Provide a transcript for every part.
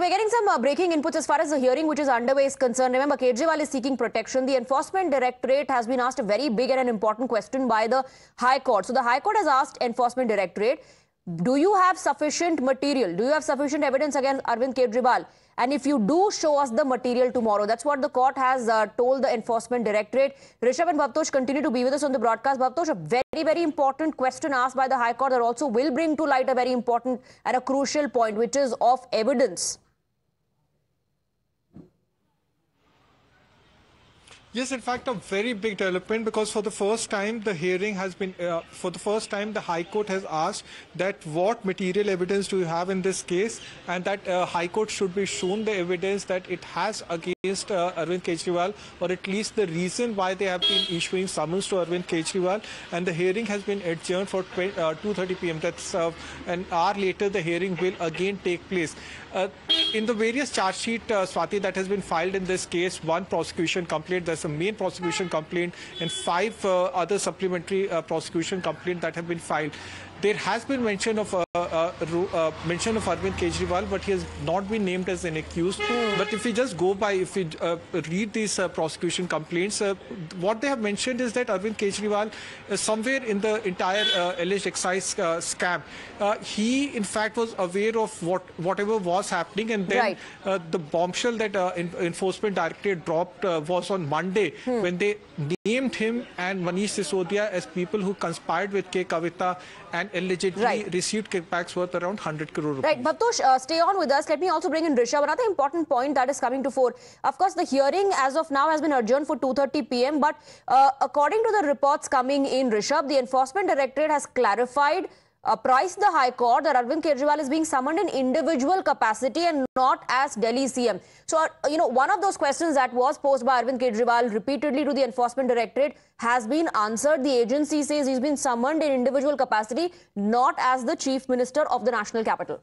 we're getting some breaking inputs as far as the hearing which is underway is concerned. Remember, Kejriwal is seeking protection. The Enforcement Directorate has been asked a very big and an important question by the High Court. So the High Court has asked Enforcement Directorate, do you have sufficient material? Do you have sufficient evidence against Arvind Kejriwal? And if you do, show us the material tomorrow. That's what the court has told the Enforcement Directorate. Rishabh and Bhavtosh continue to be with us on the broadcast. Bhavtosh, a very, very important question asked by the High Court that also will bring to light a very important and a crucial point, which is of evidence. Yes, in fact, a very big development, because for the first time the hearing has been, for the first time the High Court has asked that what material evidence do you have in this case, and that High Court should be shown the evidence that it has against Arvind Kejriwal, or at least the reason why they have been issuing summons to Arvind Kejriwal. And the hearing has been adjourned for 2:30 p.m. That's an hour later the hearing will again take place. In the various charge sheet, Swati, that has been filed in this case, one prosecution complaint, there's a main prosecution complaint, and 5 other supplementary prosecution complaints that have been filed. There has been mention of Arvind Kejriwal, but he has not been named as an accused. But if we just go by, if we read these prosecution complaints, what they have mentioned is that Arvind Kejriwal, somewhere in the entire alleged excise scam, he in fact was aware of whatever was happening, and then the bombshell that Enforcement Directorate dropped was on Monday, when they named him and Manish Sisodia as people who conspired with K. Kavita and allegedly received kickbacks worth around 100 crore rupees. Right, Bhavtosh, stay on with us. Let me also bring in Rishabh. Another important point that is coming to fore. Of course, the hearing as of now has been adjourned for 2:30 p.m. But according to the reports coming in, Rishabh, the Enforcement Directorate has clarified, apprised the High Court that Arvind Kejriwal is being summoned in individual capacity and not as Delhi CM. So, one of those questions that was posed by Arvind Kejriwal repeatedly to the Enforcement Directorate has been answered. The agency says he's been summoned in individual capacity, not as the Chief Minister of the national capital.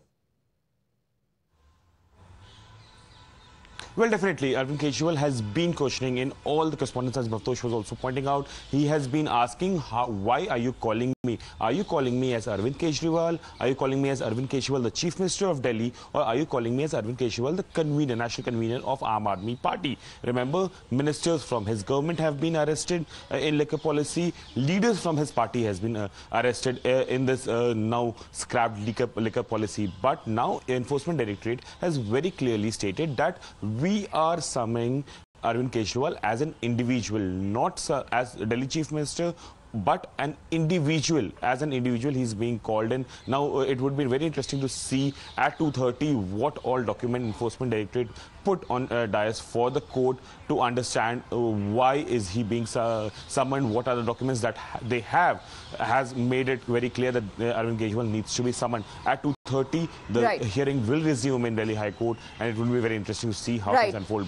Well, definitely, Arvind Kejriwal has been questioning in all the correspondence, as Bhavtosh was also pointing out. He has been asking, why are you calling me? Are you calling me as Arvind Kejriwal? Are you calling me as Arvind Kejriwal, the Chief Minister of Delhi? Or are you calling me as Arvind Kejriwal, the convener, national convener of Aam Aadmi Party? Remember, ministers from his government have been arrested in liquor policy. Leaders from his party has been arrested in this now scrapped liquor policy. But now Enforcement Directorate has very clearly stated that we are summoning Arvind Kejriwal as an individual, not as Delhi Chief Minister, but an individual. As an individual, he's being called in. Now, it would be very interesting to see at 2:30 what all document Enforcement Directorate put on dais for the court to understand why is he being summoned, what are the documents that they have, has made it very clear that Arvind Kejriwal needs to be summoned. At 2:30, the hearing will resume in Delhi High Court, and it will be very interesting to see how things unfold.